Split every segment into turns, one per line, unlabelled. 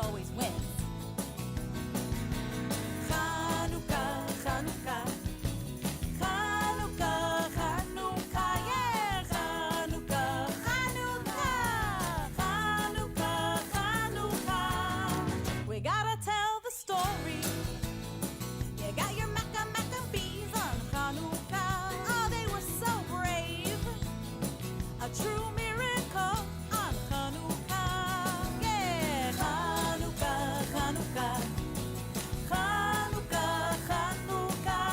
always wins. Chanukah, Chanukah, Chanukah, Chanukah, yeah. Chanukah, Chanukah, Chanukah, Chanukah. We gotta tell the story. You got your Maccabees on Chanukah. Oh, they were so brave. A true miracle on Chanukah. Yeah, Chanukah, Chanukah. Chanukah, Chanukah,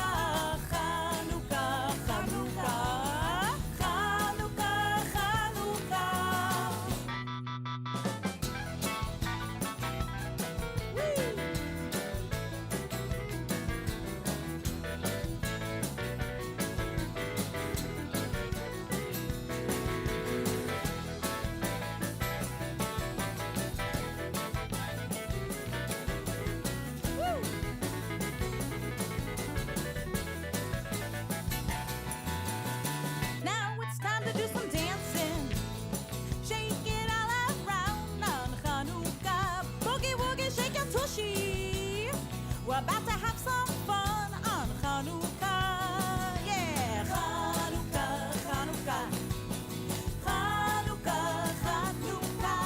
Chanukah, Chanukah, Chanukah, Chanukah. Woo! Now it's time to do some dancing. Shake it all around on Chanukah. Boogie woogie, shake your tushy. We're about to have some fun on Chanukah. Yeah, Chanukah, Chanukah. Chanukah, Chanukah,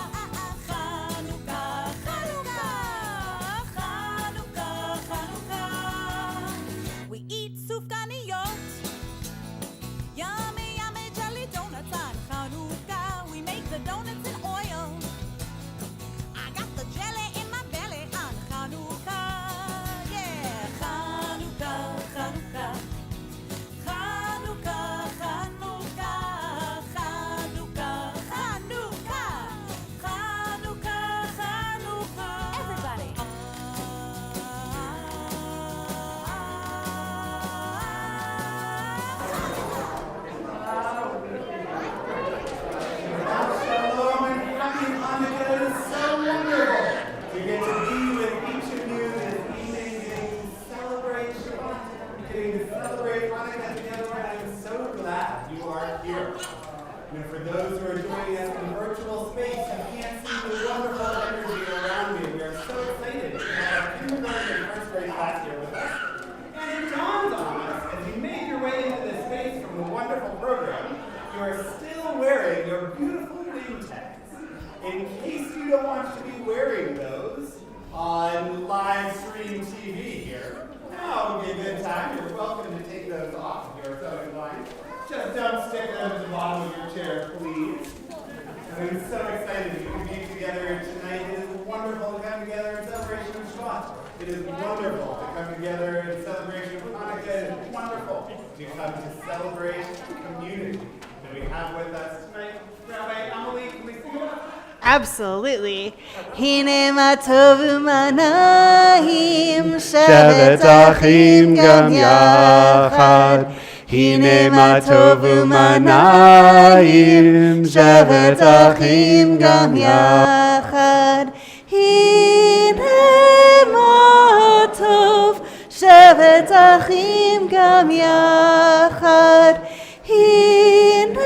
Chanukah, Chanukah, Chanukah, Chanukah. We eat sufganiyot. Yummy, yummy jelly donuts on Chanukah. We make the donuts in oil. I got the jelly in my belly on Chanukah. Yeah, Chanukah, Chanukah. Chanukah, Chanukah, Chanukah, Chanukah, Chanukah, Chanukah. Everybody.
Shalom and happy Hanukkah. It is so wonderful to get to be with each of you this evening, getting to celebrate Shabbat, getting to celebrate Hanukkah together, and I'm so glad you are here. And for those who are joining us in virtual space, you can't see the wonderful energy around you. We are so excited to have our kindergarten and first grade class here with us. And it dawns on us as you make your way into this space from the wonderful program, you are still wearing your beautiful name tags. In case you don't want to be wearing those on live stream TV here, now would be a good time. You're welcome to take those off if you're so inclined. Just don't stick them at the bottom of your chair, please. I'm so excited to be together tonight. It is wonderful to come together in celebration of Shabbat. It is wonderful to come together in celebration of Hanukkah. It is wonderful to come to celebrate community that we have with us tonight. Rabbi Emily, can we sing it?
Absolutely. Hine ma tov u'manayim
שבת אחים גם יחד. הנה מה טוב ומנעים, שבת אחים גם
יחד. הנה מה טוב, שבת אחים גם יחד. הנה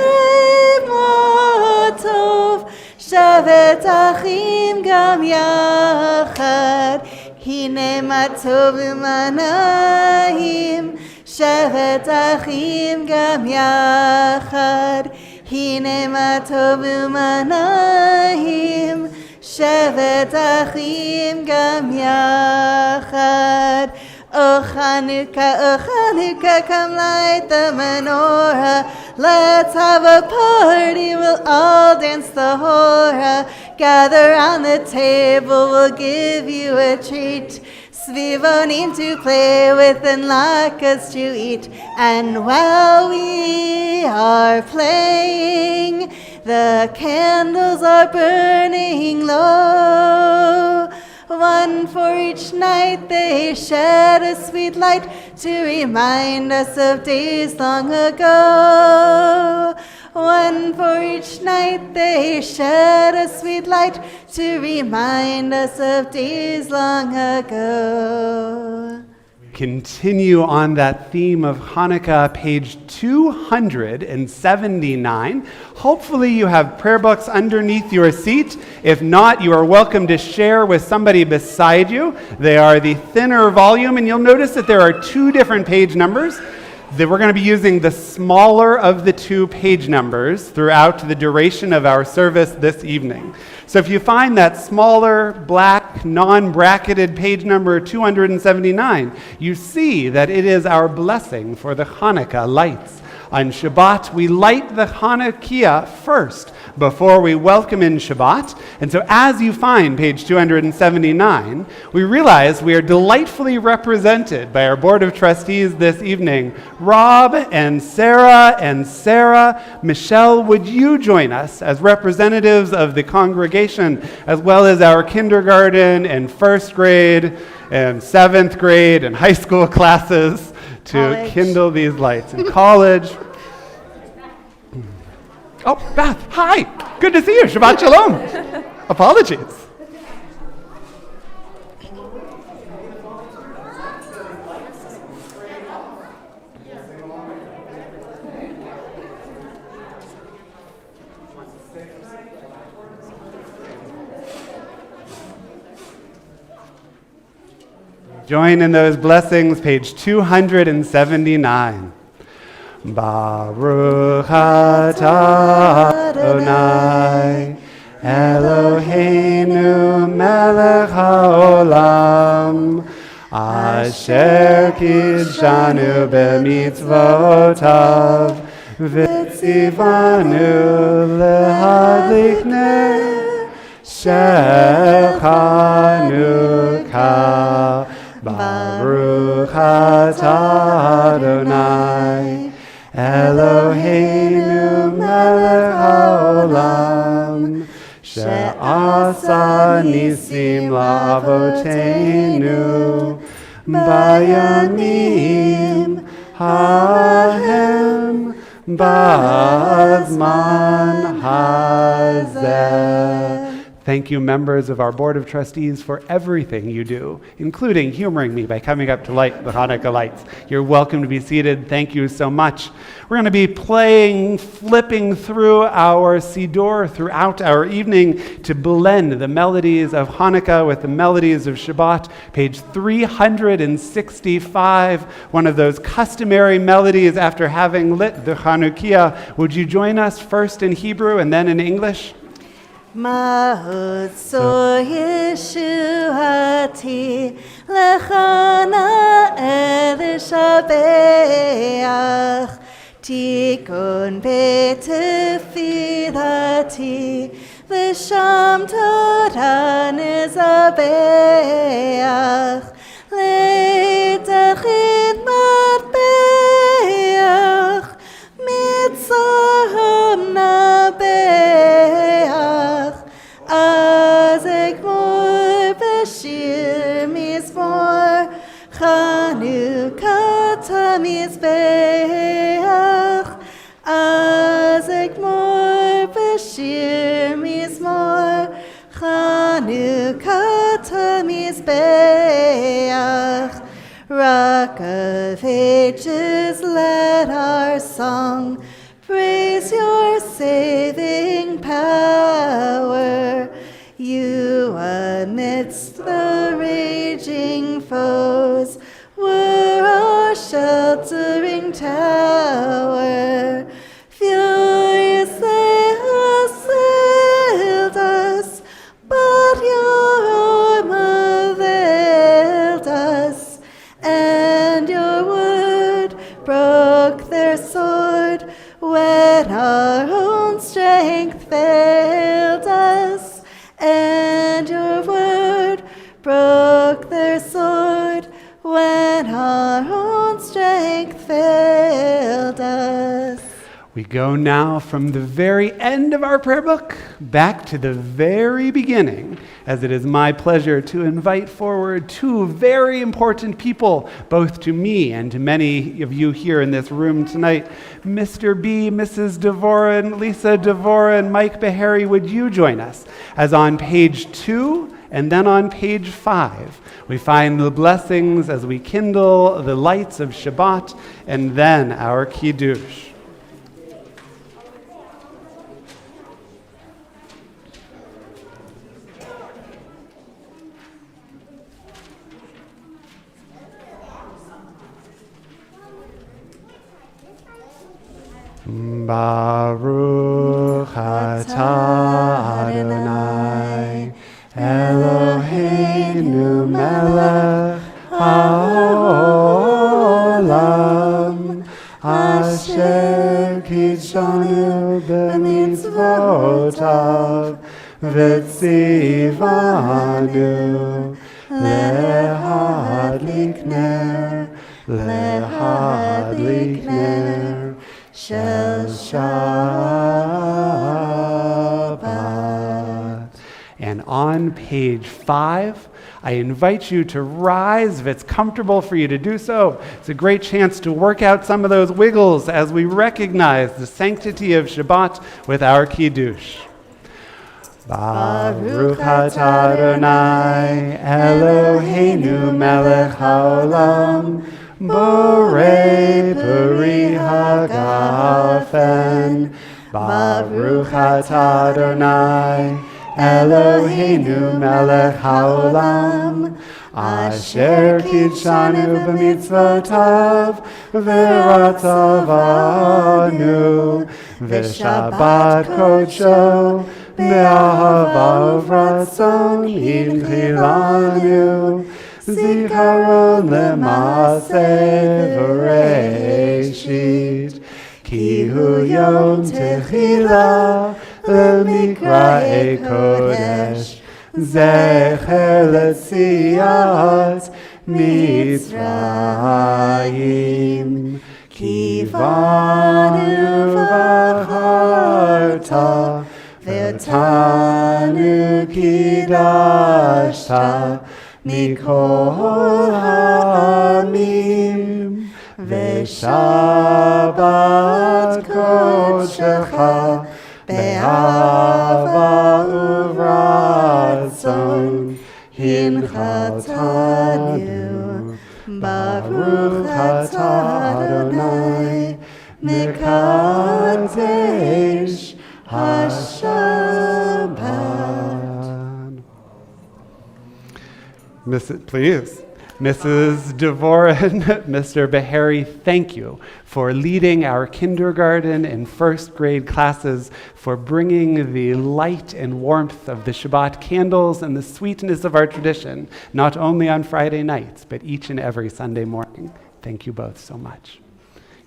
מה טוב, שבת אחים גם יחד. הנה מה טוב ומנעים, שבת אחים גם יחד. הנה מה טוב ומנעים, שבת אחים גם יחד. Oh Chanukah, come light the menorah. Let's have a party, we'll all dance the hora. Gather round the table, we'll give you a treat. Svivonim to play with and latkes to eat. And while we are playing, the candles are burning low. One for each night they shed a sweet light to remind us of days long ago. One for each night they shed a sweet light to remind us of days long ago.
We
continue on that theme of Hanukkah, page 279. Hopefully you have prayer books underneath your seat. If not, you are welcome to share with somebody beside you. They are the thinner volume, and you'll notice that there are two different page numbers. That we're going to be using the smaller of the two page numbers throughout the duration of our service this evening. So if you find that smaller, black, non-bracketed page number 279, you see that it is our blessing for the Hanukkah lights. On Shabbat, we light the Chanukiah first before we welcome in Shabbat. And so as you find page 279, we realize we are delightfully represented by our Board of Trustees this evening. Rob and Sarah. Michelle, would you join us as representatives of the congregation, as well as our kindergarten and first grade and seventh grade and high school classes to kindle these lights in college. Oh, Beth, hi. Good to see you. Shabbat Shalom. Apologies. Join in those blessings, page 279. Baruch atah Adonai Eloheinu melech haolam asher kidshanu b'mitzvotav v'tzivanu lehadlik ner shel Chanukah. Baruch atah Adonai Eloheinu melech haolam she'asa nisim la'avoteinu bayamim hahem b'zman hazeh. Thank you, members of our Board of Trustees, for everything you do, including humoring me by coming up to light the Hanukkah lights. You're welcome to be seated. Thank you so much. We're going to be flipping through our Siddur throughout our evening to blend the melodies of Hanukkah with the melodies of Shabbat. Page 365, one of those customary melodies after having lit the Chanukiah. Would you join us first in Hebrew and then in English?
Mahotso Yeshuati Lechana Elishabeach Tikon Betefilati V'sham Torah Nizabeach Leitachid Matbeach Mitzaham Nabeach Azek Mor Bashir Mizmor Chanukah Tamizbeach Azek Mor Bashir Mizmor Chanukah Tamizbeach. Rock of ages, let our song praise your saving power. You amidst the raging foes were our sheltering tower. Furious they assailed us, but your arm availed us, and your word broke their sword when our own strength failed us, and your word broke their sword when our own strength failed us.
We go now from the very end of our prayer book back to the very beginning, as it is my pleasure to invite forward two very important people, both to me and to many of you here in this room tonight. Mr. B, Mrs. Devoren, Lisa Devoren, Mike Beharry, would you join us as on page 2 And then on page 5, we find the blessings as we kindle the lights of Shabbat, and then our Kiddush. Baruch atah Adonai Eloheinu melech haolam asher kidshanu b'mitzvotav v'tzivanu lehadlik ner Shel Shabbat. And on page 5, I invite you to rise if it's comfortable for you to do so. It's a great chance to work out some of those wiggles as we recognize the sanctity of Shabbat with our Kiddush. Baruch atah Adonai Eloheinu melech haolam Borei peri hagafen Baruch atah Adonai Eloheinu melech haolam Asher kidshanu b'mitzvotav v'ratzavanu v'shabbat kodsho be'ahava uvratzon inchilanu Zikaron le'maseh v'reishit Ki hu yom techila le'mikra'e kodesh Zecher le'tziyat Mitzrayim Ki vanu v'acharta Ve'tanu kidashta Mikol ha'amim Ve'shabbat kodshecha Be'ahava uvratzon hinchatanu Baruch atah Adonai Mekadesh HaShabbat. Please. Mrs. Devoran, Mr. Behari, thank you for leading our kindergarten and first grade classes, for bringing the light and warmth of the Shabbat candles and the sweetness of our tradition, not only on Friday nights, but each and every Sunday morning. Thank you both so much.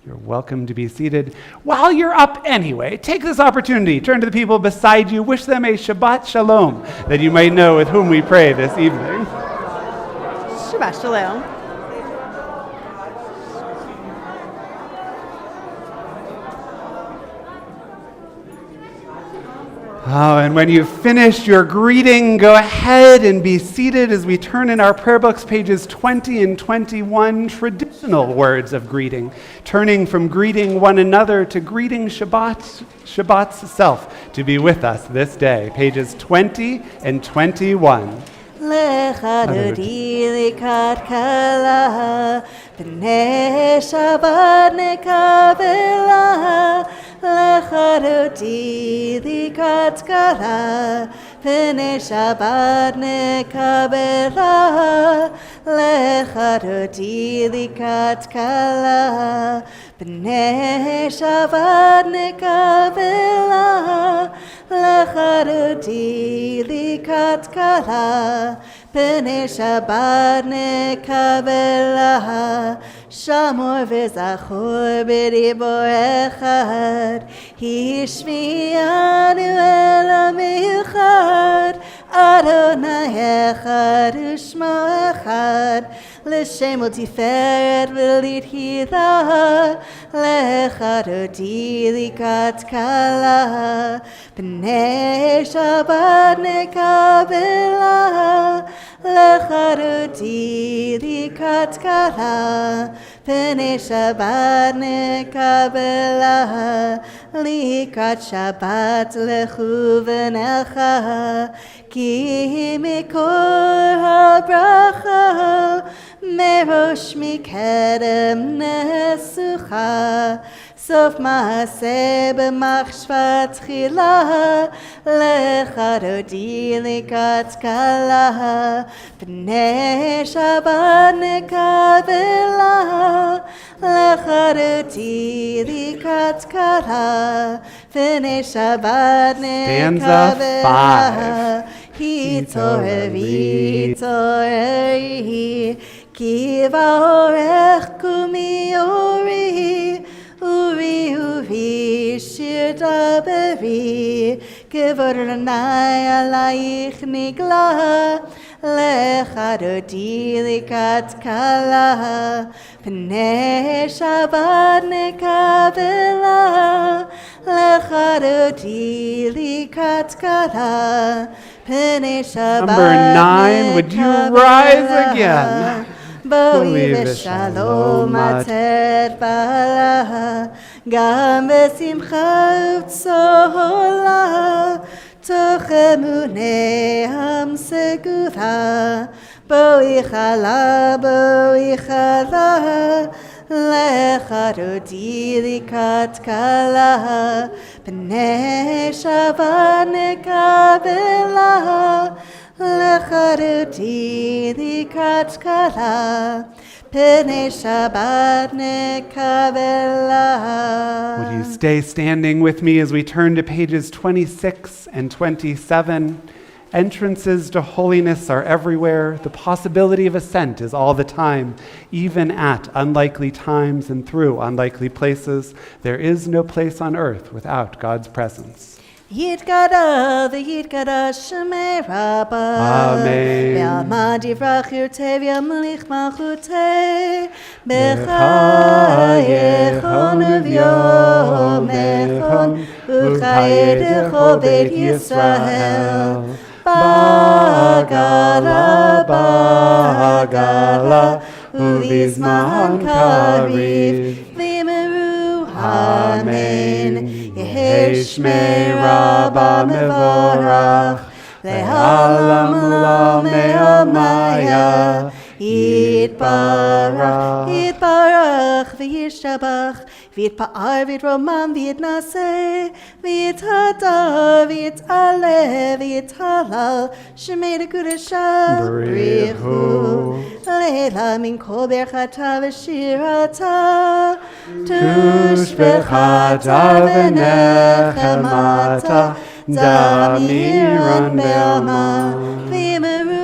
You're welcome to be seated. While you're up anyway, take this opportunity, turn to the people beside you, wish them a Shabbat Shalom, that you might know with whom we pray this evening.
Shabbat Shalom.
Oh, and when you've finished your greeting, go ahead and be seated as we turn in our prayer books, pages 20 and 21, traditional words of greeting, turning from greeting one another to greeting Shabbat's self to be with us this day, pages 20 and 21.
Lecha dodi likat kala, b'nei Shabbat nekabela. Lecha dodi likat kala, b'nei Shabbat nekabela. Lecha dodi likat kala, b'nei Shabbat nekabela. Lecha dodi likat kala, b'nei Shabbat nekabela. Shamor v'zachor b'dibor echad, hishmiyanu el ha'michad. Adonai echad u'shmo echad, l'shem u'tiferet v'litchila. Lecha dodi likat kala, b'nei Shabbat nekabela. Lecha dodi likat kala, פני שבת נקבלה, לקראת שבת לכו ונלכה, כי מקור הברכה, מראש מקדם נסוכה, סוף מעשה במחשבה תחילה, לך דודי לקראת כלה, פני שבת נקבלה, לך דודי לקראת כלה, פני שבת נקבלה, התעוררי, התעוררי, כי באורך קומי אורי, אורי אורי שיר דברי, כבוד אדוני עלייך נגלה, לך דודי לקראת כלה, פני שבת נקבלה, לך דודי לקראת כלה, פני שבת
Number 9, would you rise again?
בואי ושלום עטרת בעלה, גם בשמחה ובצהלה, תוך אמונם סגורה, בואי חלה, בואי חלה, לך דודי לקראת כלה, פני שבת נקבלה, לך דודי לקראת כלה, פני שבת נקבלה.
Would you stay standing with me as we turn to pages 26 and 27? Entrances to holiness are everywhere. The possibility of ascent is all the time, even at unlikely times and through unlikely places. There is no place on earth without God's presence.
יתגדל ויתקדש שמי רבה, בעלמא יברח ירצה וימליך מלכותי, בחייכון וביומכון, ובחיי כל בית ישראל. בגלה, בגלה, ובזמן קריב, ואמרו אמן. יהי שמי רבה מבורך, לעולם עולם מעלמיה, יתברך, יתברך וישתבח, ויתפאר ויתרומם ויתנשא, ויתהדר ויתעלה ויתהלל, שמי לקודשה בריחו, לילה מן כל ברכתה ושירתה, תושבחתה ונחמתה, דמירן בעלמא, ואמרו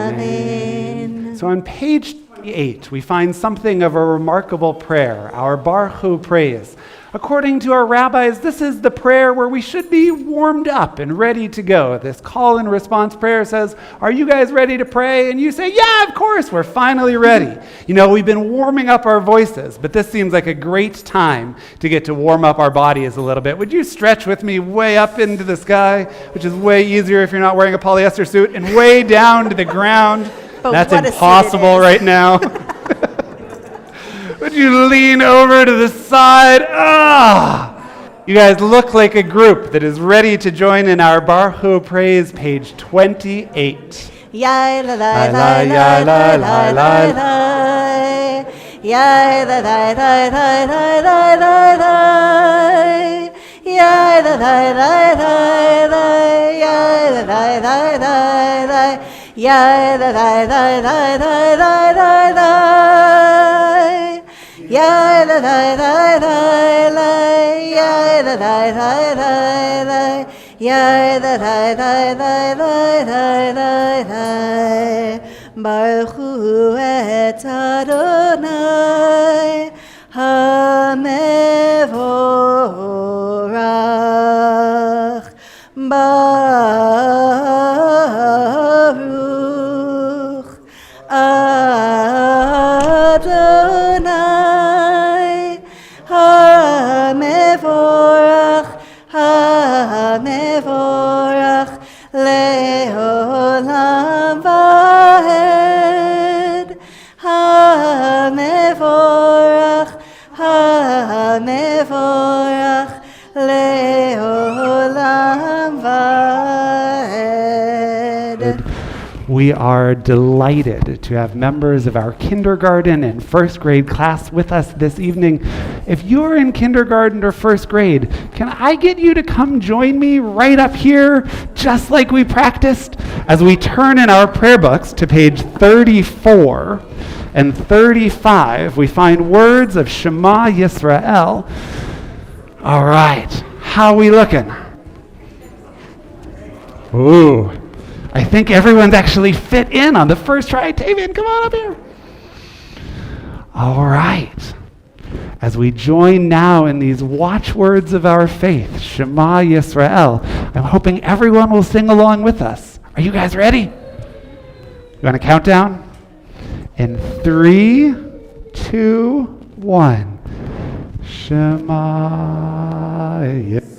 Amen.
So on page 28, we find something of a remarkable prayer, our Baruch Hu praise. According to our rabbis, this is the prayer where we should be warmed up and ready to go. This call and response prayer says, are you guys ready to pray? And you say, yeah, of course, we're finally ready. You know, we've been warming up our voices, but this seems like a great time to get to warm up our bodies a little bit. Would you stretch with me way up into the sky, which is way easier if you're not wearing a polyester suit, and way down to the ground?
But
that's
what a
impossible
suit it is.
right now. Would you lean over to the side? You guys look like a group that is ready to join in our Baruch Hu praise, page 28.
Yai la la la la la la la la. Yai la la la la la la la la. Yai la la la la la. Yai la la la la la. Yai la la la la la la la. Yai la la la la la. Yai la la la la la. Yai la la la la la la la. Baruch Hu et Adonai HaMevorach. Baruch Adonai HaMevorach. HaMevorach le'olam va'ed. HaMevorach
We are delighted to have members of our kindergarten and first grade class with us this evening. If you're in kindergarten or first grade, can I get you to come join me right up here, just like we practiced, as we turn in our prayer books to page 34 and 35, we find words of Shema Yisrael. All right, how we looking? Ooh, I think everyone's actually fit in on the first try. Tavian, come on up here. All right. As we join now in these watchwords of our faith, Shema Yisrael, I'm hoping everyone will sing along with us. Are you guys ready? You want to count down? In 3, 2, 1. Shema Yisrael.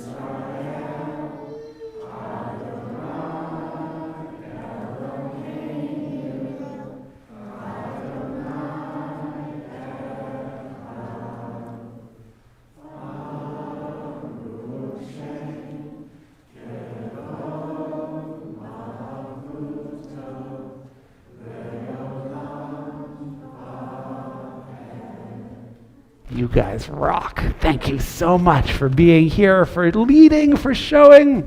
You guys rock. Thank you so much for being here, for leading, for showing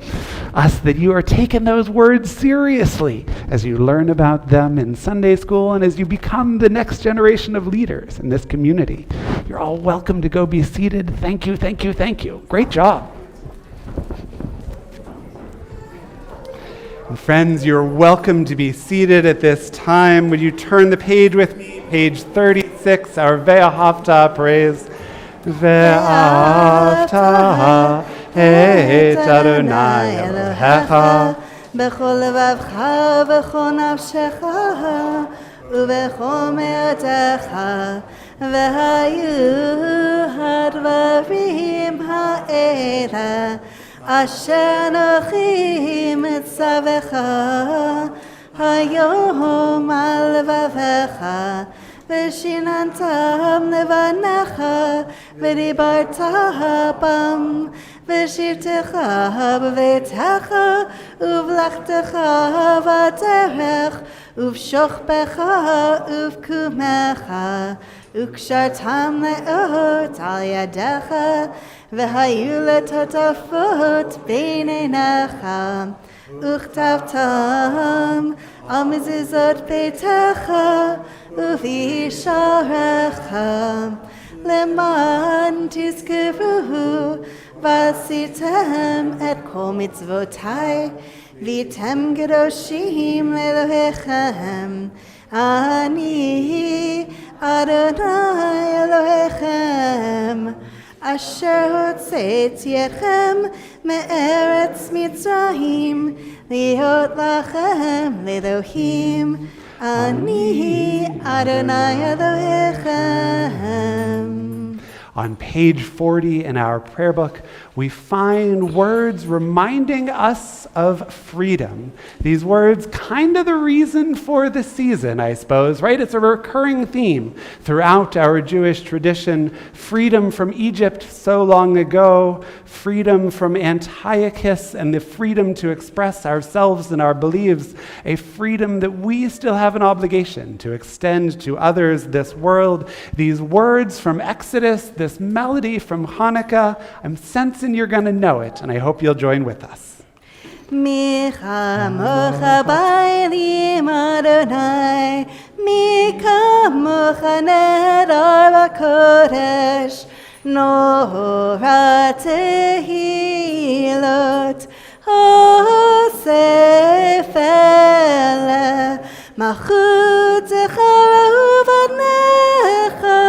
us that you are taking those words seriously as you learn about them in Sunday school and as you become the next generation of leaders in this community. You're all welcome to go be seated. Thank you, thank you, thank you. Great job. And friends, you're welcome to be seated at this time. Would you turn the page with me? Page 36, our Ve'ahavta praise. Ve'ahavta et Adonai Elohecha
b'chol levavcha v'chol nafshecha u'v'chol me'otecha v'hayu hadvarim ha'ela asher anochi mitzavecha hayom al levavecha V'shinantam levanecha v'dibarta bam v'shivtecha b'veitecha uv'lachtecha v'derech uv'shochbecha uv'kumecha u'kshartam le'ot al yadecha v'hayu letotafot b'neinecha uchtavtam al mezuzot beitecha Uvisharecha leman tizkeruhu vasitem et kol mitzvotai vitem kedoshim Elohechem ani Adonai Elohechem asher hotzetz yetchem me'eretz Mitzrayim liot lachem le'Elohim Ani Adonai Elohechem.
On page 40 in our prayer book, we find words reminding us of freedom. These words, kind of the reason for the season, I suppose, right? It's a recurring theme throughout our Jewish tradition. Freedom from Egypt so long ago, freedom from Antiochus, and the freedom to express ourselves and our beliefs, a freedom that we still have an obligation to extend to others, this world. These words from Exodus, this melody from Chanukah, I'm sensing you're going to know it, and I hope you'll join with us.
Mi chamocha b'elim Adonai, mi kamocha nedar b'kodesh, nora tehilot, osef ele, malchutecha uvadnecha,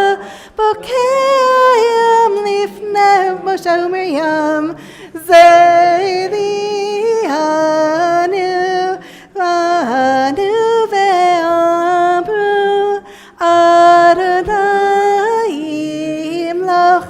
bokeh lifnei Moshe u'Miriam, Zelianu Anu ve'amru Adonai imloch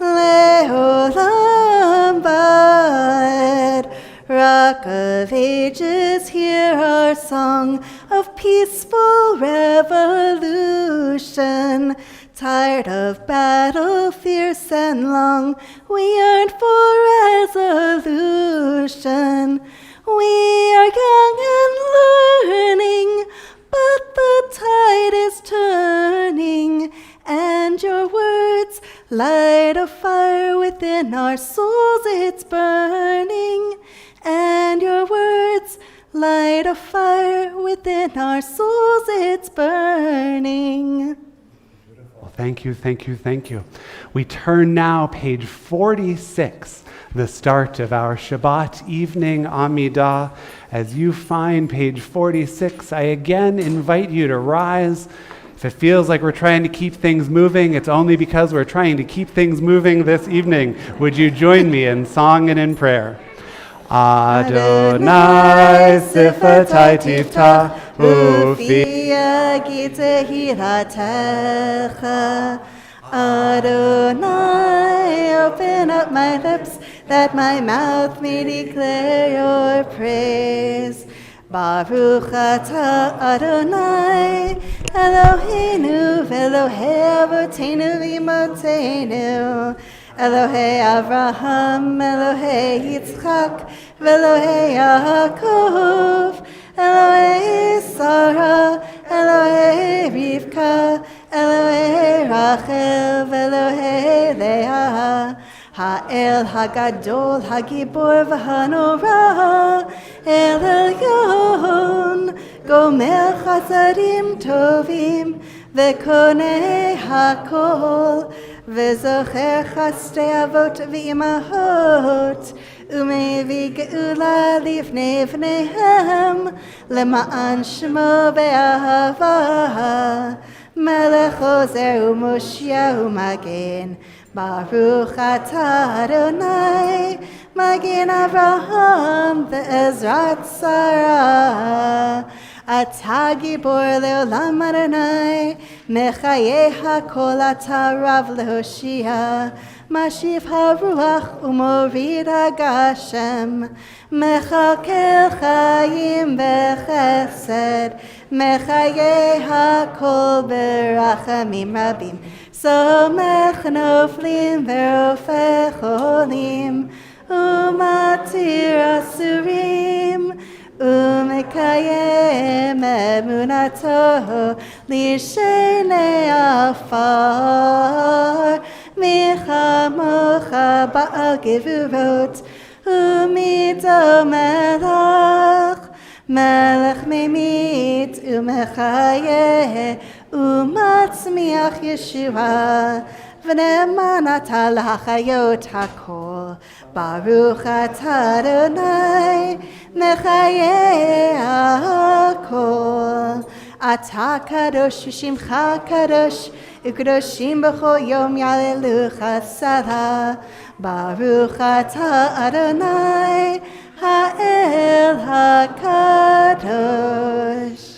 le'olam ba'ed. Rock of Ages, hear our song of peaceful revolution. Tired of battle, fierce and long, we yearn for resolution. We are young and learning tide is turning, and your words light a fire within our souls, it's burning. And your words light a fire within our souls, it's burning.
Well, thank you, thank you, thank you. We turn now page 46, the start of our Shabbat evening Amidah. As you find page 46, I again invite you to rise. If it feels like we're trying to keep things moving, it's only because we're trying to keep things moving this evening. Would you join me in song and in prayer? Adonai sifatai tiftach ufi
Adonai, open up my lips that my mouth may declare your praise. Baruch atah Adonai, Eloheinu v'Elohei avoteinu v'imotenu, Elohei Avraham, Elohei Yitzchak, v'Elohei Yaakov, Elohei Sarah, Elohei Rivka, Elohei Rachel, v'Elohei Leah, Ha'el Hagadol, Hagibor v'Hanora, El Elyon, Gomer Chasadim Tovim, v'Konei Hakol, v'Zocher Chastei Avot v'Imahot, Umevi Geula Livnei Vneihem, Lema'an Shmo Be'ahava, Melech Ozer u'Moshiach u'Magen, Baruch atah Adonai, Magen Avraham ve'ezrat Sarah. Atah gibor le'olam Adonai, Mechayeh hakol atah rav lehoshia, Mashiv haruach u'morid hagashem, Mechakel chayim bechesed, Mechayeh hakol berachamim rabim, Somech noflim verofeh cholim, Umatir asurim, Umekayem emunato lishenei afar, Michamocha ba'al gevurot, Umido melech, Melech memit umechayeh, Umatzmiach Yeshua, V'ne'eman atah l'hachayot hakol, Baruch atah Adonai, Mechayeh hakol. Atah kadosh v'shimcha kadosh, U'kadoshim b'chol yom yalelucha salah, Baruch atah Adonai, Ha'el hakadosh.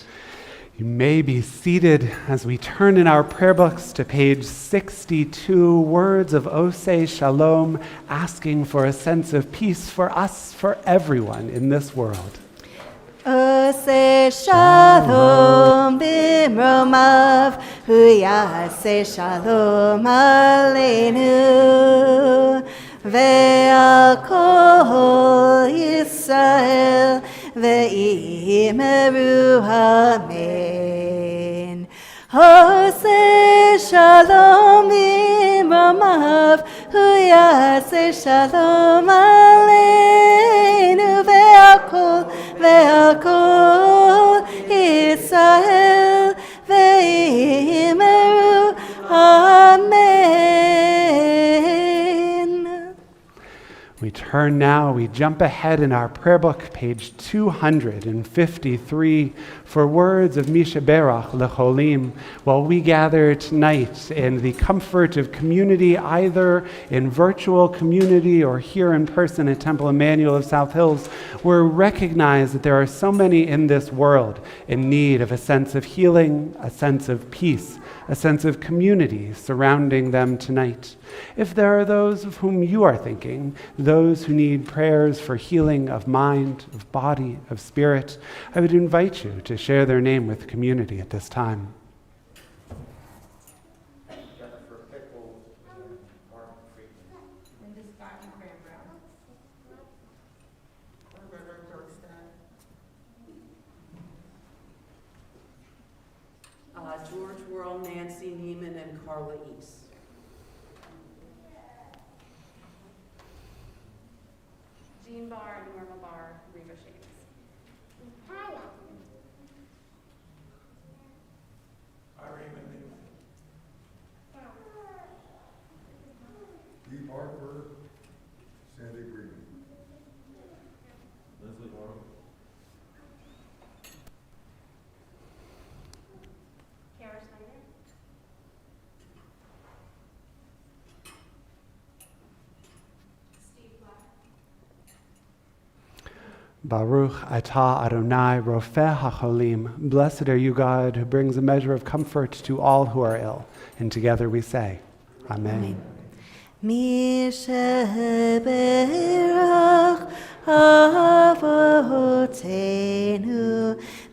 You may be seated as we turn in our prayer books to page 62, words of Oseh Shalom, asking for a sense of peace for us, for everyone in this world.
Oseh Shalom b'mromav, hu yaseh shalom aleinu, ve'al kol Yisrael, ve'imeru amen. Oseh Shalom b'mromav, hu yaseh shalom aleinu, ve'al kol Yisrael, ve'imeru amen.
We turn now, we jump ahead in our prayer book, page 253, for words of Misha Berach Lecholim, while we gather tonight in the comfort of community, either in virtual community or here in person at Temple Emmanuel of South Hills, we're recognized that there are so many in this world in need of a sense of healing, a sense of peace, a sense of community surrounding them tonight. If there are those of whom you are thinking, those who need prayers for healing of mind, of body, of spirit, I would invite you to share their name with the community at this time.
Nancy Neiman and Carla East.
Jean Barr, Norma Barr, Reva Shames.
Lee Harper, Sandy Green. Leslie Morrow.
Kara Schneider. Steve Black.
Baruch atah Adonai rofeh hacholim. Blessed are you, God, who brings a measure of comfort to all who are ill. And together we say, Amen.
Mi sheberach avotenu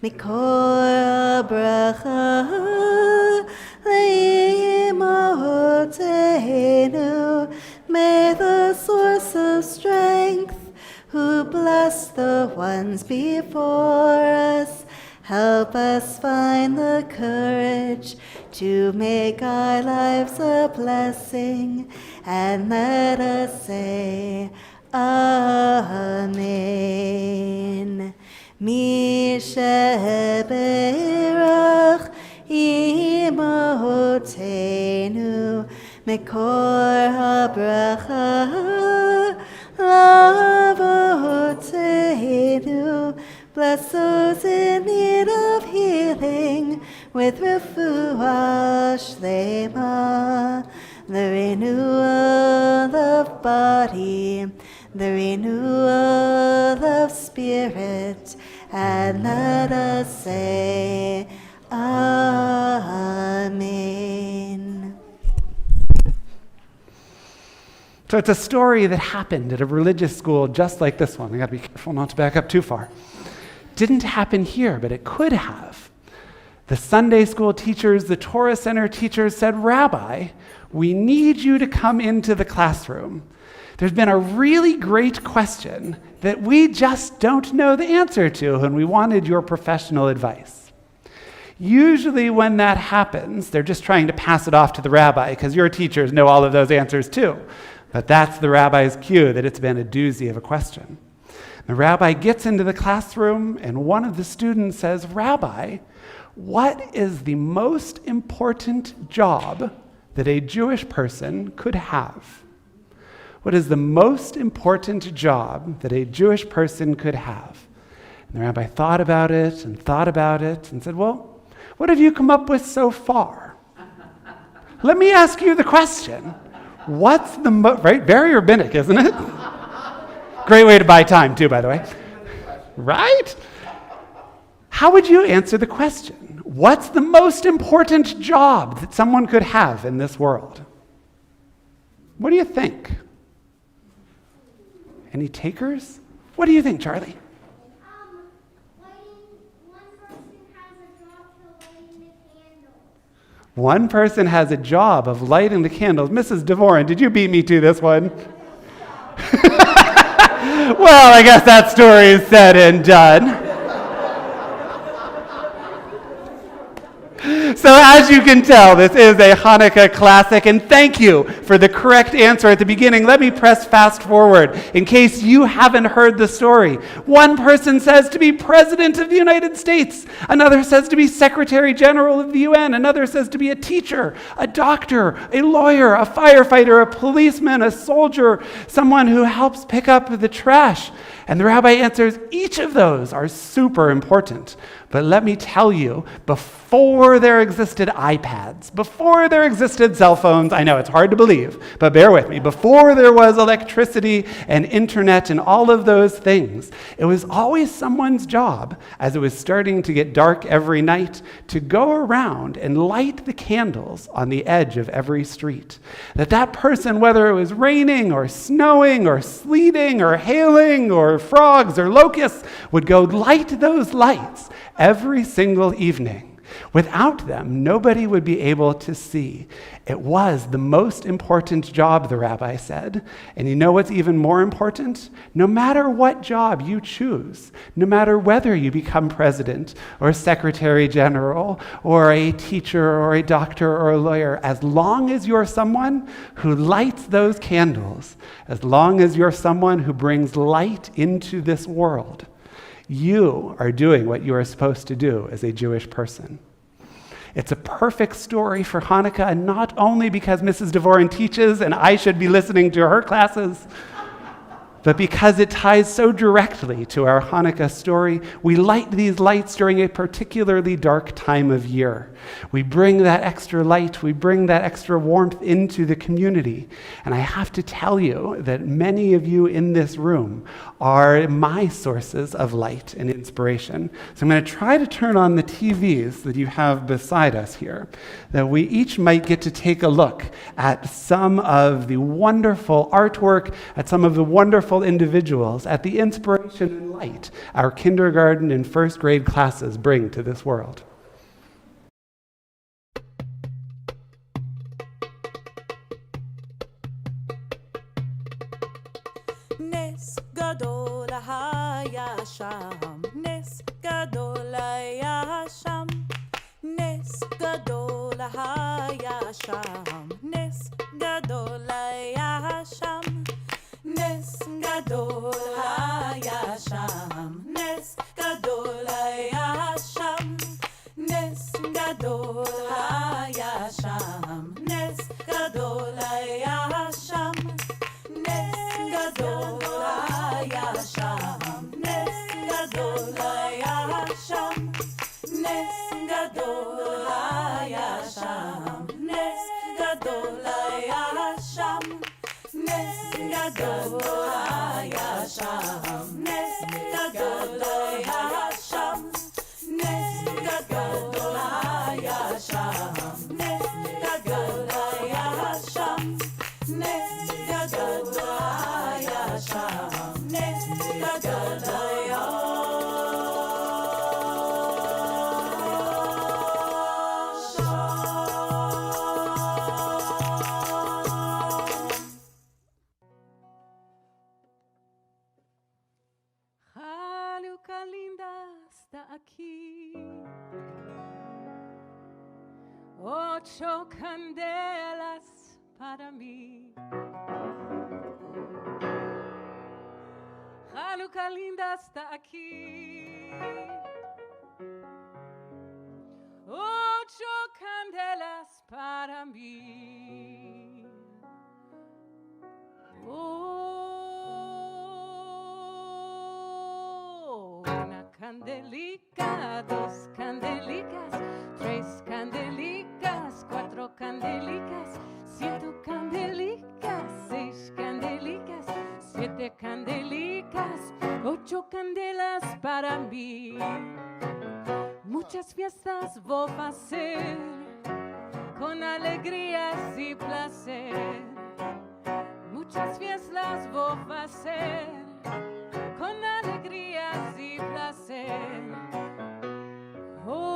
mikol bracha leimotenu. May the source of strength, who bless the ones before us, help us find the courage to make our lives a blessing, and let us say, Amen. Mi sheberach imotenu mekor habracha lavotenu. Bless those in need of healing with refuah shlema, the renewal of body, the renewal of spirit, and let us say, Amen.
So it's a story that happened at a religious school just like this one. I got to be careful not to back up too far. Didn't happen here, but it could have. The Sunday school teachers, the Torah Center teachers said, Rabbi, we need you to come into the classroom. There's been a really great question that we just don't know the answer to, and we wanted your professional advice. Usually when that happens, they're just trying to pass it off to the rabbi, because your teachers know all of those answers too. But that's the rabbi's cue that it's been a doozy of a question. The rabbi gets into the classroom, and one of the students says, Rabbi, what is the most important job that a Jewish person could have? What is the most important job that a Jewish person could have? And the rabbi thought about it and said, well, what have you come up with so far? Let me ask you the question. What's the right? Very rabbinic, isn't it? Great way to buy time, too, by the way. Right? How would you answer the question? What's the most important job that someone could have in this world? What do you think? Any takers? What do you think, Charlie? One person has a job of lighting the candles. Mrs. DeVoren, did you beat me to this one? Well, I guess that story is said and done. So as you can tell, this is a Hanukkah classic, and thank you for the correct answer at the beginning. Let me press fast forward in case you haven't heard the story. One person says to be President of the United States. Another says to be Secretary General of the UN. Another says to be a teacher, a doctor, a lawyer, a firefighter, a policeman, a soldier, someone who helps pick up the trash. And the rabbi answers, each of those are super important. But let me tell you, before there existed iPads, before there existed cell phones, I know it's hard to believe, but bear with me, before there was electricity and internet and all of those things, it was always someone's job, as it was starting to get dark every night, to go around and light the candles on the edge of every street. That person, whether it was raining or snowing or sleeting or hailing or frogs or locusts, would go light those lights every single evening. Without them, nobody would be able to see. It was the most important job, the rabbi said. And you know what's even more important? No matter what job you choose, no matter whether you become president or secretary general or a teacher or a doctor or a lawyer, as long as you're someone who lights those candles, as long as you're someone who brings light into this world, you are doing what you are supposed to do as a Jewish person. It's a perfect story for Hanukkah, and not only because Mrs. Devorin teaches and I should be listening to her classes, but because it ties so directly to our Hanukkah story. We light these lights during a particularly dark time of year. We bring that extra light, we bring that extra warmth into the community. And I have to tell you that many of you in this room are my sources of light and inspiration. So I'm going to try to turn on the TVs that you have beside us here, that we each might get to take a look at some of the wonderful artwork, at some of the wonderful individuals, at the inspiration and light our kindergarten and first grade classes bring to this world.
נס גדול היה שם, נס גדול היה שם, נס גדול היה שם, נס גדול היה שם, נס גדול היה שם, נס גדול היה שם, נס גדול היה שם, נס גדול היה שם, נס גדול היה שם, נס גדול היה שם, נס גדול היה שם, נס גדול היה שם, נס גדול היה שם, נס גדול היה שם, נס גדול היה שם, נס גדול היה שם, נס גדול היה שם, נס גדול היה Chanukah linda está aquí, 8 candelas para mí. Chanukah linda está aquí, 8 candelas para mí. Una candelica, 2 candelicas, 3 candelicas, 4 candelicas, 5 candelicas, 6 candelicas, 7 candelicas, 8 candelas para mí. Muchas fiestas voy a hacer con alegrías y placer. Muchas fiestas voy a hacer con alegrías y placer. Oh,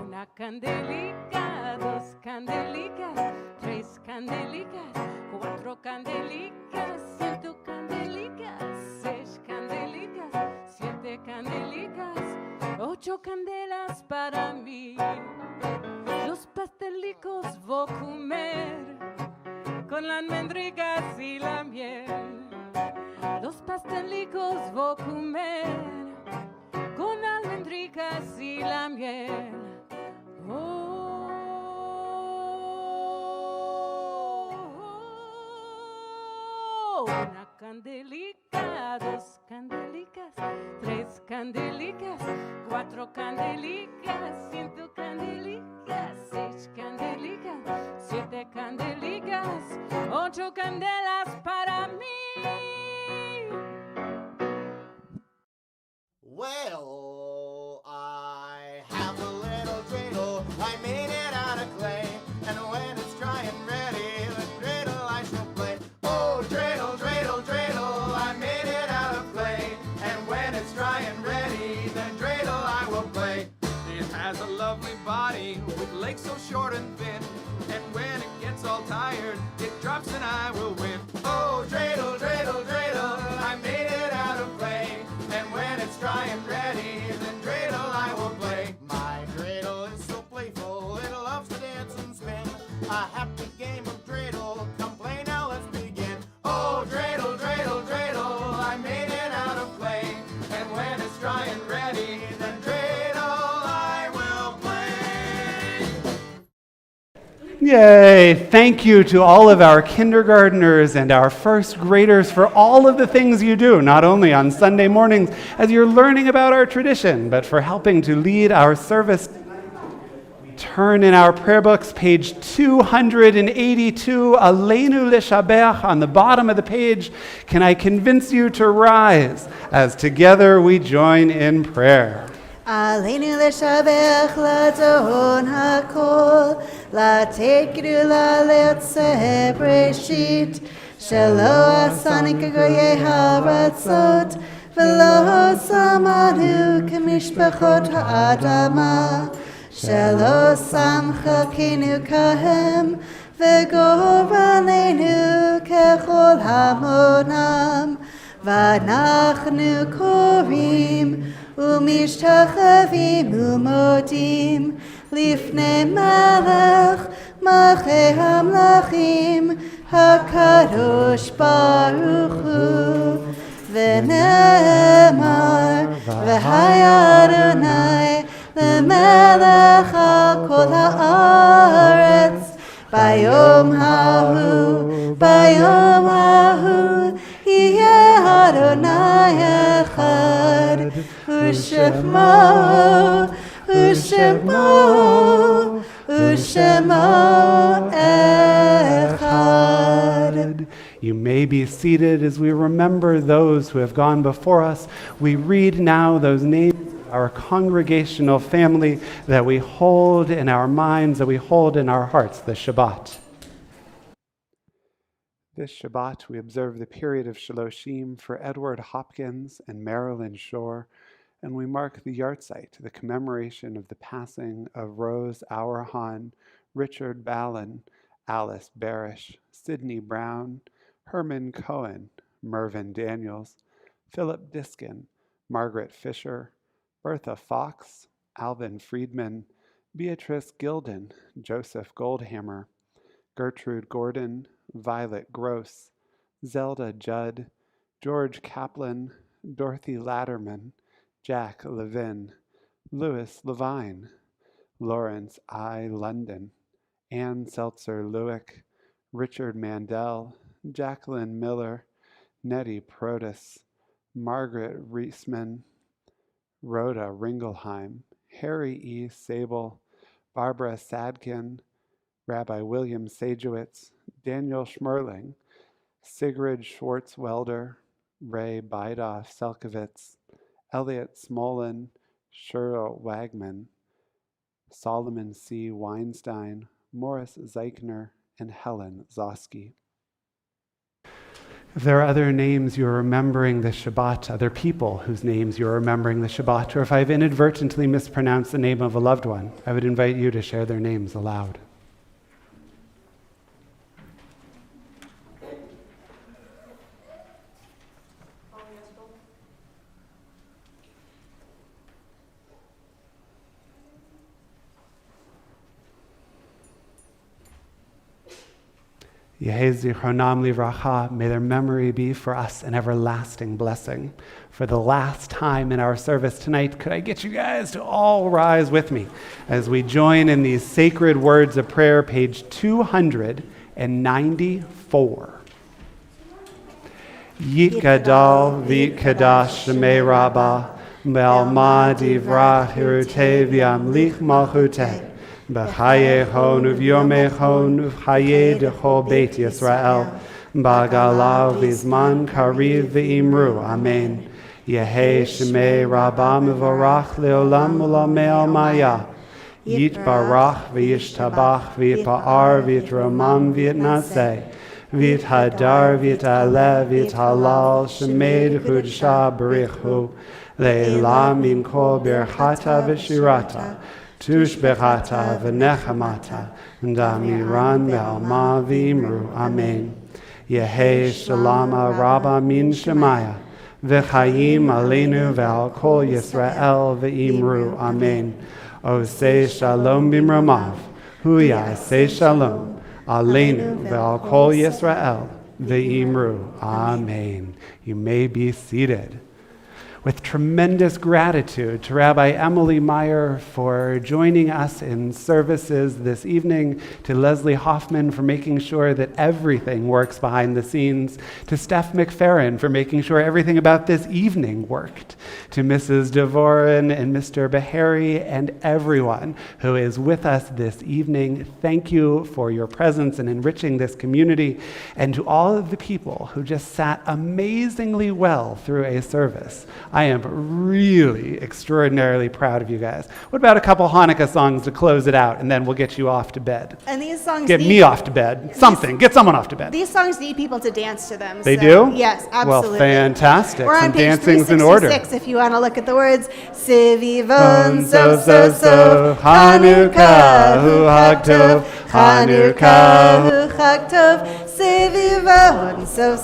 una candelica, 2 candelicas, 3 candelicas, 4 candelicas, 5 candelicas, 6 candelicas, 7 candelicas, 8 candelas para mí. Los pastelicos voy a comer con las almendrigas y la miel. Los pastelicos voy a comer con almendrigas y la miel. Oh, una candelica, 2 candelicas, 3 candelicas, 4 candelicas, 5 candelicas, 6 candelicas, 7 candelicas, 8 candelas para mí.
Well, I have a little dreidel, I made it out of clay, and when it's dry and ready, the dreidel I shall play. Oh, dreidel, dreidel, dreidel, I made it out of clay, and when it's dry and ready,
leg's so short and thin, and when it gets all tired, it drops and I will win. Oh, dreidel, dreidel, dreidel, I made it out of clay, and when it's dry and ready, then dreidel I will play. My dreidel is so playful, it loves to dance and spin. A happy game of dreidel, come play now, let's begin. Oh, dreidel, dreidel, dreidel, I made it out of clay, and when it's dry and ready, then dreidel I will play.
Yay! Thank you to all of our kindergartners and our first graders for all of the things you do, not only on Sunday mornings as you're learning about our tradition, but for helping to lead our service. Turn in our prayer books, page 282, Aleinu L'Shabach, on the bottom of the page. Can I convince you to rise as together we join in prayer?
Aleinu l'shabech l'adon hakol, l'ateit gedula l'etzeh breshit, shelo asani k'goyei haratzot, v'lo samanu k'mishpachot ha'adama, shelo samcha kenukahem, v'goranenu kechol hamonam, v'anachnu korim, ומשתחווים ומודים לפני מלך מלכי המלכים הקדוש ברוך הוא ונאמר והיה אדוני למלך על כל הארץ ביום ההוא יהיה אדוני אחד ושמו echad.
You may be seated as we remember those who have gone before us. We read now those names of our congregational family that we hold in our minds, that we hold in our hearts, the Shabbat. This Shabbat, we observe the period of Shaloshim for Edward Hopkins and Marilyn Shore, and we mark the yahrzeit, the commemoration of the passing of Rose Auerhahn, Richard Ballin, Alice Barish, Sidney Brown, Herman Cohen, Mervyn Daniels, Philip Diskin, Margaret Fisher, Bertha Fox, Alvin Friedman, Beatrice Gilden, Joseph Goldhammer, Gertrude Gordon, Violet Gross, Zelda Judd, George Kaplan, Dorothy Latterman, Jack Levin, Louis Levine, Lawrence I. London, Ann Seltzer Lewick, Richard Mandel, Jacqueline Miller, Nettie Protus, Margaret Reisman, Rhoda Ringelheim, Harry E. Sable, Barbara Sadkin, Rabbi William Sajewitz, Daniel Schmerling, Sigrid Schwartzwelder, Ray Bidoff Selkovitz, Elliot Smolin, Cheryl Wagman, Solomon C. Weinstein, Morris Zeichner, and Helen Zosky. If there are other names you're remembering the Shabbat, other people whose names you're remembering the Shabbat, or if I've inadvertently mispronounced the name of a loved one, I would invite you to share their names aloud. Yehei zichronam livracha, may their memory be for us an everlasting blessing. For the last time in our service tonight, could I get you guys to all rise with me as we join in these sacred words of prayer, page 294. Yitgadal v'yitkadash shemei rabbah, be'alma divrach hirutei v'yamlich malchutei. B'chayechon uvyomechon uvchaye dechol beit Yisrael b'galav v'zman kariv v'imru Amen. Yehei shemei rabbah mevorach leolam u'lamei almaya. Yitbarach v'yishtabach v'yitpa'ar v'yitromam v'yitnaseh v'yithadar v'yit'aleh v'yit'halal shemei d'chudsha b'richu le'elam min kol birchata v'shirata tushbechata v'nechamata, damiran ve'alma v'imru. Amen. Yehi shalama rabba min shemaya, v'chayim aleinu ve'al kol Yisrael v'imru. Amen. Oseh shalom bimramav, hu yaseh shalom, aleinu ve'al kol Yisrael v'imru. Amen. You may be seated. With tremendous gratitude to Rabbi Emily Meyer for joining us in services this evening, to Leslie Hoffman for making sure that everything works behind the scenes, to Steph McFerrin for making sure everything about this evening worked, to Mrs. Devorin and Mr. Behari and everyone who is with us this evening. Thank you for your presence and enriching this community, and to all of the people who just sat amazingly well through a service. I am really extraordinarily proud of you guys. What about a couple Hanukkah songs to close it out, and then we'll get you off to bed?
And these songs
Get me off to bed. Something. Get someone off to bed.
These songs need people to dance to them.
They
so,
do?
Yes, absolutely.
Well, fantastic.
We're on
Some
page
dancing's in order.
366 if you want to look at the words. Sivivon
so, Chanukah hu Hag Tov, Chanukah hu
Chag Tov, Sivivon so,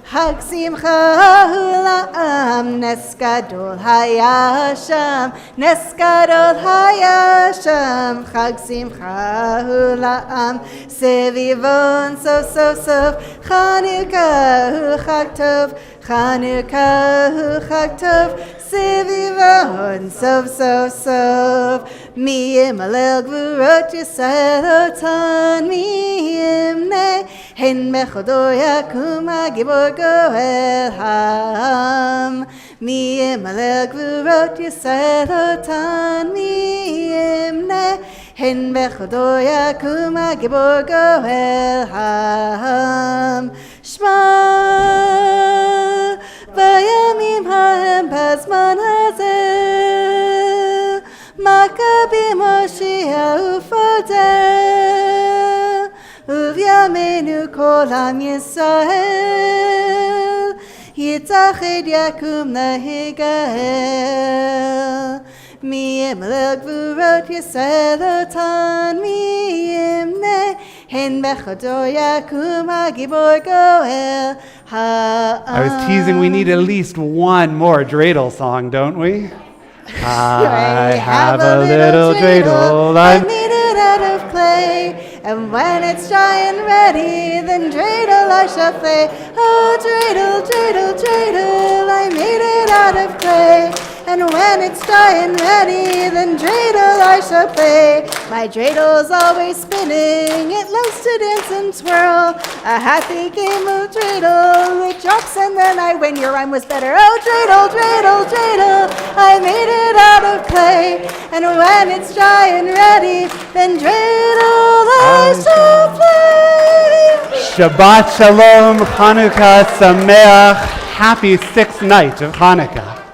Hag Simcha hu La'am, Nes Gadol Hayasham, Nes Gadol Hayasham, Chag Simcha hu La'am, Sivivon so, Chanukah hu Chag Tov, Chanukah hu Chag Tov, Sivivon so, Miyim alel gvurot Yisraelotan, Miyim ne, Hen mechodo yakum hagibor goel ham. Miyim alel gvurot Yisraelotan, Miyim ne, Hen mechodo yakum hagibor goel ham. Shema Vayamim haem pazman hazel, Makabi Moshiach ufodeh, Uvyamenu kol am Yisrael, Yitzachid yakum nahigael. Miyim alel gvurot Yisraelotan, Miyim ne, Hen mechodo yakum hagibor goel ha.
I was teasing we need at least one more dreidel song, don't we? I have a little dreidel.
I made it out of clay, and when it's dry and ready, then dreidel I shall play. Oh, dreidel, dreidel, dreidel, I made it out of clay, and when it's dry and ready, then dreidel I shall play. My dreidel's always spinning, it loves to dance and twirl. A happy game of dreidel, it drops and then I win. Your rhyme was better. Oh, dreidel, dreidel, dreidel, I made it out of clay, and when it's dry and ready, then dreidel I shall play.
Shabbat Shalom, Chanukah Sameach. Happy sixth night of Hanukkah.